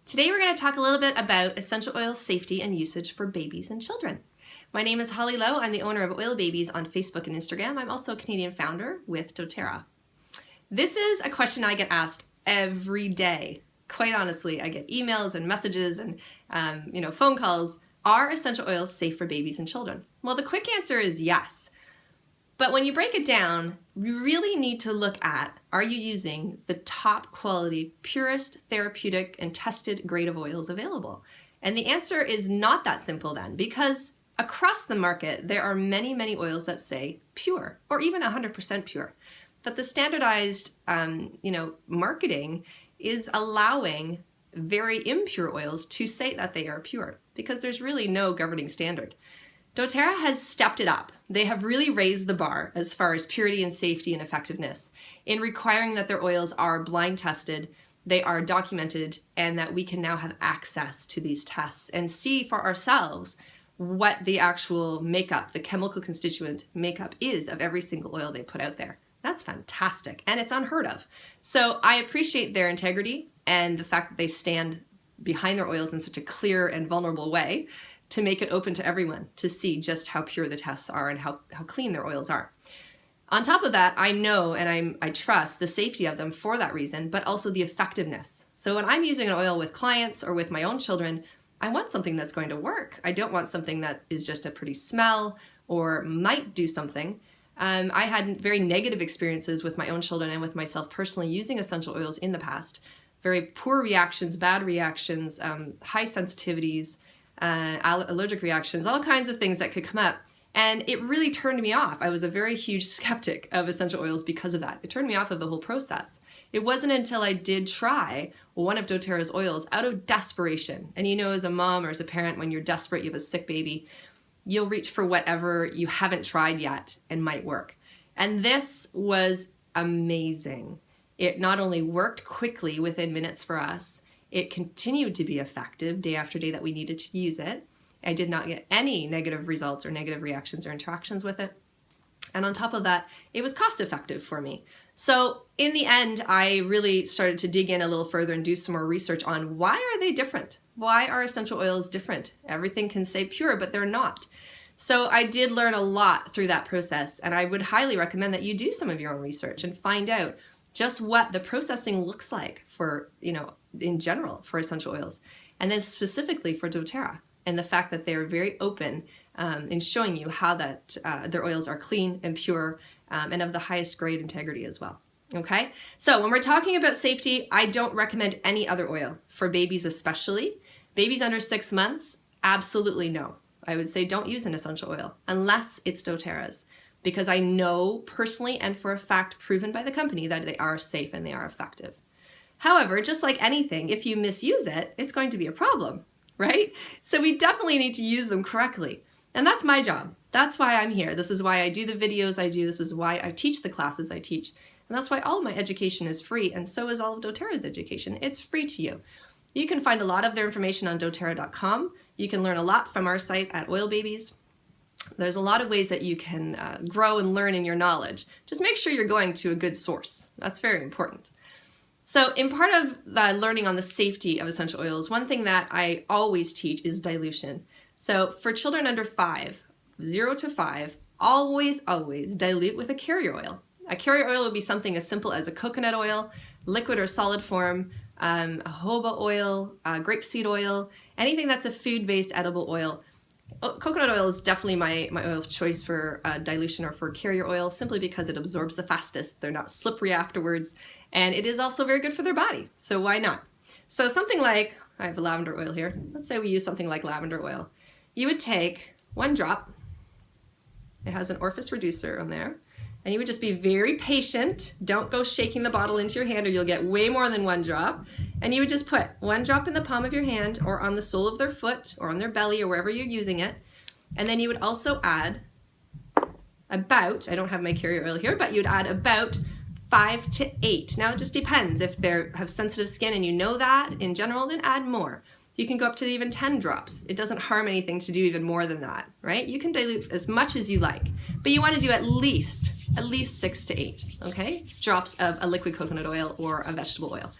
Today we're going to talk a little bit about essential oil safety and usage for babies and children. My name is Holly Lowe. I'm the owner of Oil Babies on Facebook and Instagram. I'm also a Canadian founder with doTERRA. This is a question I get asked every day. Quite honestly, I get emails and messages and phone calls. Are essential oils safe for babies and children? Well, the quick answer is yes. But when you break it down, you really need to look at, are you using the top quality, purest, therapeutic, and tested grade of oils available? And the answer is not that simple then, because across the market, there are many, many oils that say pure, or even 100% pure. But the standardized, marketing is allowing very impure oils to say that they are pure, because there's really no governing standard. doTERRA has stepped it up. They have really raised the bar as far as purity and safety and effectiveness in requiring that their oils are blind tested, they are documented, and that we can now have access to these tests and see for ourselves what the actual makeup, the chemical constituent makeup is of every single oil they put out there. That's fantastic, and it's unheard of. So I appreciate their integrity and the fact that they stand behind their oils in such a clear and vulnerable way to make it open to everyone to see just how pure the tests are and how clean their oils are. On top of that, I know and I trust the safety of them for that reason, but also the effectiveness. So when I'm using an oil with clients or with my own children, I want something that's going to work. I don't want something that is just a pretty smell or might do something. I had very negative experiences with my own children and with myself personally using essential oils in the past. Very poor reactions, bad reactions, high sensitivities, allergic reactions, all kinds of things that could come up. And it really turned me off. I was a very huge skeptic of essential oils because of that. It turned me off of the whole process. It wasn't until I did try one of doTERRA's oils out of desperation. And as a mom or as a parent, when you're desperate, you have a sick baby, you'll reach for whatever you haven't tried yet and might work. And this was amazing. It not only worked quickly within minutes for us, it continued to be effective day after day that we needed to use it. I did not get any negative results or negative reactions or interactions with it. And on top of that, it was cost effective for me. So in the end, I really started to dig in a little further and do some more research on why are they different? Why are essential oils different? Everything can say pure, but they're not. So I did learn a lot through that process, and I would highly recommend that you do some of your own research and find out just what the processing looks like for, in general for essential oils, and then specifically for doTERRA, and the fact that they're very open in showing you how that their oils are clean and pure and of the highest grade integrity as well. Okay, so when we're talking about safety, I don't recommend any other oil for babies, especially babies under 6 months. Absolutely no. I would say don't use an essential oil unless it's doTERRA's, because I know personally and for a fact proven by the company that they are safe and they are effective. However, just like anything, if you misuse it, it's going to be a problem, right? So we definitely need to use them correctly. And that's my job. That's why I'm here. This is why I do the videos I do. This is why I teach the classes I teach. And that's why all of my education is free, and so is all of doTERRA's education. It's free to you. You can find a lot of their information on doTERRA.com. You can learn a lot from our site at Oil Babies. There's a lot of ways that you can grow and learn in your knowledge. Just make sure you're going to a good source. That's very important. So in part of the learning on the safety of essential oils, one thing that I always teach is dilution. So for children under 5, 0 to 5, always dilute with a carrier oil. A carrier oil would be something as simple as a coconut oil, liquid or solid form, a jojoba oil, grapeseed oil, anything that's a food-based edible oil. Coconut oil is definitely my oil of choice for dilution or for carrier oil, simply because it absorbs the fastest. They're not slippery afterwards, and it is also very good for their body, so why not? So something like, I have a lavender oil here. Let's say we use something like lavender oil. You would take 1 drop. It has an orifice reducer on there. And you would just be very patient. Don't go shaking the bottle into your hand or you'll get way more than 1 drop. And you would just put 1 drop in the palm of your hand or on the sole of their foot or on their belly or wherever you're using it. And then you would also add about, I don't have my carrier oil here, but you'd add about 5 to 8. Now it just depends. If they have sensitive skin and you know that in general, then add more. You can go up to even 10 drops. It doesn't harm anything to do even more than that, right? You can dilute as much as you like, but you want to do at least 6 to 8, okay? Drops of a liquid coconut oil or a vegetable oil.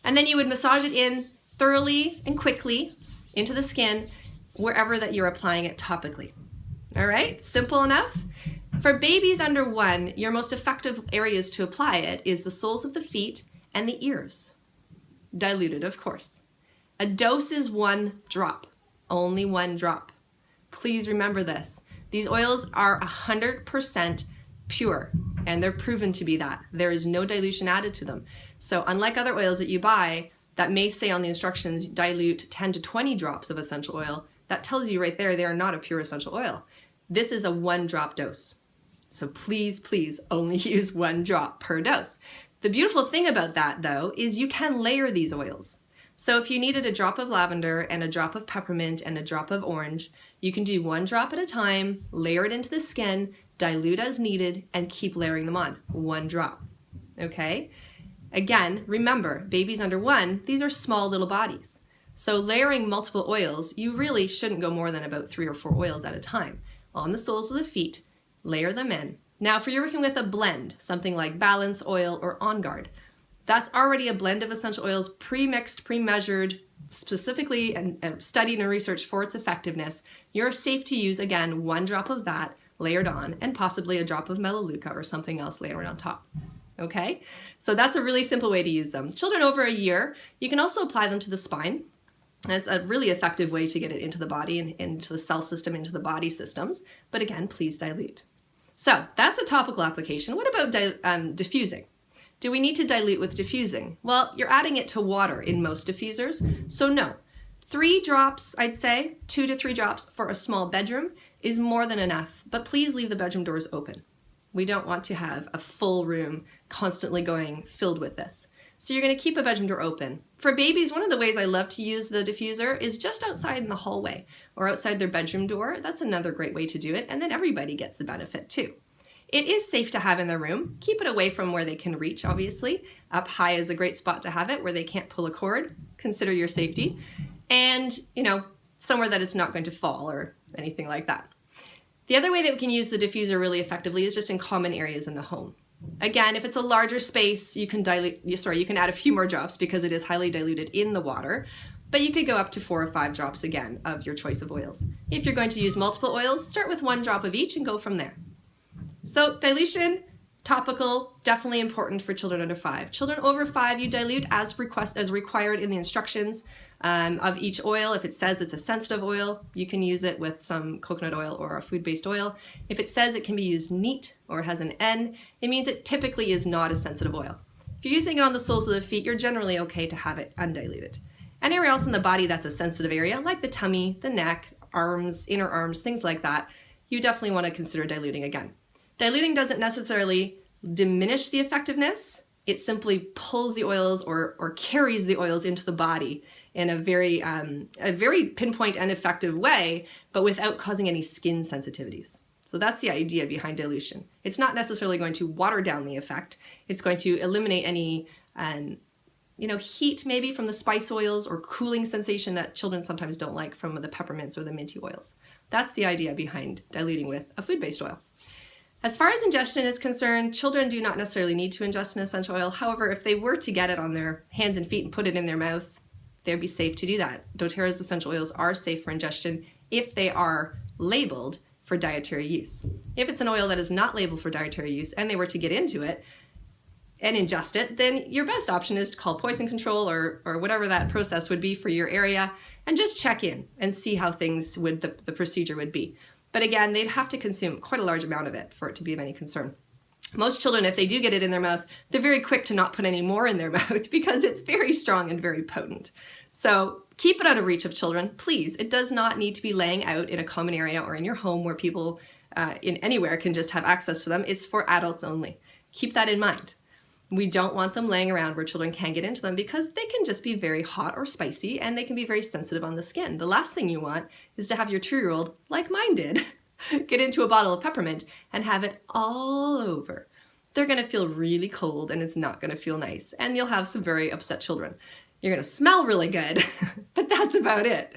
And then you would massage it in thoroughly and quickly into the skin wherever that you're applying it topically. All right, simple enough. For babies under 1, your most effective areas to apply it is the soles of the feet and the ears. Diluted, of course. A dose is 1 drop, only 1 drop. Please remember this. These oils are 100% pure, and they're proven to be that. There is no dilution added to them. So unlike other oils that you buy that may say on the instructions dilute 10 to 20 drops of essential oil, that tells you right there they are not a pure essential oil. This is a 1 drop dose. So please, please only use 1 drop per dose. The beautiful thing about that though is you can layer these oils. So if you needed a drop of lavender and a drop of peppermint and a drop of orange, you can do 1 drop at a time, layer it into the skin, dilute as needed, and keep layering them on, 1 drop, okay? Again, remember, babies under 1, these are small little bodies. So layering multiple oils, you really shouldn't go more than about 3 or 4 oils at a time. On the soles of the feet, layer them in. Now, if you're working with a blend, something like Balance Oil or On Guard, that's already a blend of essential oils, pre-mixed, pre-measured, specifically and studied and researched for its effectiveness. You're safe to use, again, 1 drop of that layered on, and possibly a drop of Melaleuca or something else layered on top. Okay? So that's a really simple way to use them. Children over a year, you can also apply them to the spine. That's a really effective way to get it into the body and into the cell system, into the body systems. But again, please dilute. So that's a topical application. What about diffusing? Do we need to dilute with diffusing? Well, you're adding it to water in most diffusers, so no. 3 drops, I'd say, 2 to 3 drops for a small bedroom is more than enough, but please leave the bedroom doors open. We don't want to have a full room constantly going filled with this. So you're going to keep a bedroom door open. For babies, one of the ways I love to use the diffuser is just outside in the hallway or outside their bedroom door. That's another great way to do it, and then everybody gets the benefit too. It is safe to have in their room. Keep it away from where they can reach, obviously. Up high is a great spot to have it where they can't pull a cord. Consider your safety. And, somewhere that it's not going to fall or anything like that. The other way that we can use the diffuser really effectively is just in common areas in the home. Again, if it's a larger space, you can add a few more drops because it is highly diluted in the water, but you could go up to 4 or 5 drops again of your choice of oils. If you're going to use multiple oils, start with 1 drop of each and go from there. So dilution, topical, definitely important for children under 5. Children over 5, you dilute as required in the instructions of each oil. If it says it's a sensitive oil, you can use it with some coconut oil or a food-based oil. If it says it can be used neat or it has an N, it means it typically is not a sensitive oil. If you're using it on the soles of the feet, you're generally okay to have it undiluted. Anywhere else in the body that's a sensitive area, like the tummy, the neck, arms, inner arms, things like that, you definitely want to consider diluting again. Diluting doesn't necessarily diminish the effectiveness. It simply pulls the oils or carries the oils into the body in a very pinpoint and effective way, but without causing any skin sensitivities. So that's the idea behind dilution. It's not necessarily going to water down the effect. It's going to eliminate any heat maybe from the spice oils or cooling sensation that children sometimes don't like from the peppermints or the minty oils. That's the idea behind diluting with a food-based oil. As far as ingestion is concerned, children do not necessarily need to ingest an essential oil. However, if they were to get it on their hands and feet and put it in their mouth, they'd be safe to do that. doTERRA's essential oils are safe for ingestion if they are labeled for dietary use. If it's an oil that is not labeled for dietary use and they were to get into it and ingest it, then your best option is to call poison control or whatever that process would be for your area and just check in and see how things would, the procedure would be. But again, they'd have to consume quite a large amount of it for it to be of any concern. Most children, if they do get it in their mouth, they're very quick to not put any more in their mouth because it's very strong and very potent. So keep it out of reach of children, please. It does not need to be laying out in a common area or in your home where people in anywhere can just have access to them. It's for adults only. Keep that in mind. We don't want them laying around where children can get into them because they can just be very hot or spicy and they can be very sensitive on the skin. The last thing you want is to have your 2-year-old, like mine did, get into a bottle of peppermint and have it all over. They're going to feel really cold and it's not going to feel nice. And you'll have some very upset children. You're going to smell really good, but that's about it.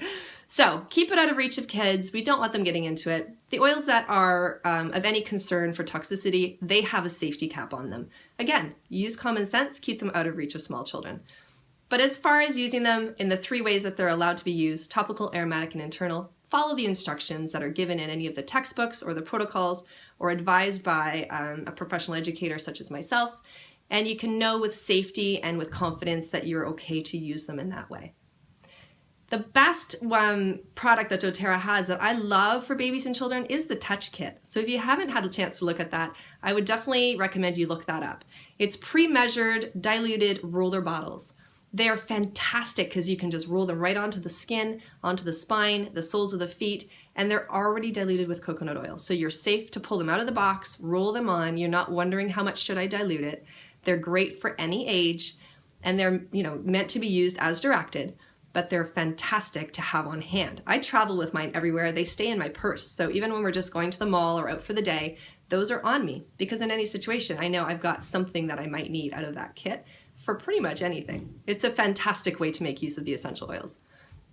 So keep it out of reach of kids. We don't want them getting into it. The oils that are of any concern for toxicity, they have a safety cap on them. Again, use common sense, keep them out of reach of small children. But as far as using them in the 3 ways that they're allowed to be used, topical, aromatic, and internal, follow the instructions that are given in any of the textbooks or the protocols or advised by a professional educator such as myself, and you can know with safety and with confidence that you're okay to use them in that way. The best product that doTERRA has that I love for babies and children is the Touch Kit. So if you haven't had a chance to look at that, I would definitely recommend you look that up. It's pre-measured, diluted roller bottles. They are fantastic because you can just roll them right onto the skin, onto the spine, the soles of the feet, and they're already diluted with coconut oil. So you're safe to pull them out of the box, roll them on. You're not wondering how much should I dilute it. They're great for any age, and they're meant to be used as directed, but they're fantastic to have on hand. I travel with mine everywhere. They stay in my purse. So even when we're just going to the mall or out for the day, those are on me because in any situation, I know I've got something that I might need out of that kit for pretty much anything. It's a fantastic way to make use of the essential oils.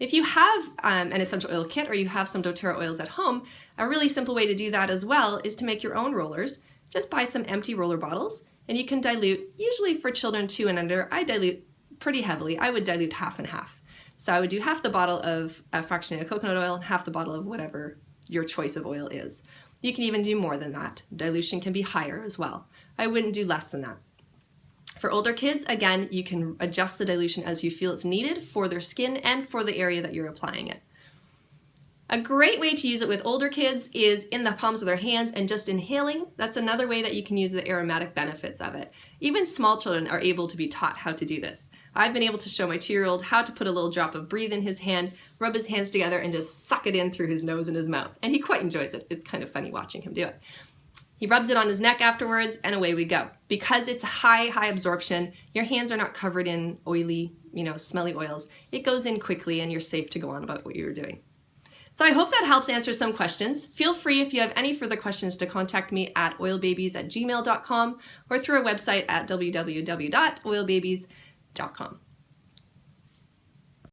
If you have an essential oil kit or you have some doTERRA oils at home, a really simple way to do that as well is to make your own rollers. Just buy some empty roller bottles and you can dilute, usually for children 2 and under, I dilute pretty heavily. I would dilute half and half. So I would do half the bottle of fractionated coconut oil and half the bottle of whatever your choice of oil is. You can even do more than that. Dilution can be higher as well. I wouldn't do less than that. For older kids, again, you can adjust the dilution as you feel it's needed for their skin and for the area that you're applying it. A great way to use it with older kids is in the palms of their hands and just inhaling. That's another way that you can use the aromatic benefits of it. Even small children are able to be taught how to do this. I've been able to show my 2-year-old how to put a little drop of Breathe in his hand, rub his hands together, and just suck it in through his nose and his mouth. And he quite enjoys it. It's kind of funny watching him do it. He rubs it on his neck afterwards, and away we go. Because it's high absorption, your hands are not covered in oily, smelly oils. It goes in quickly, and you're safe to go on about what you're doing. So I hope that helps answer some questions. Feel free, if you have any further questions, to contact me at oilbabies@gmail.com or through our website at www.oilbabies.com.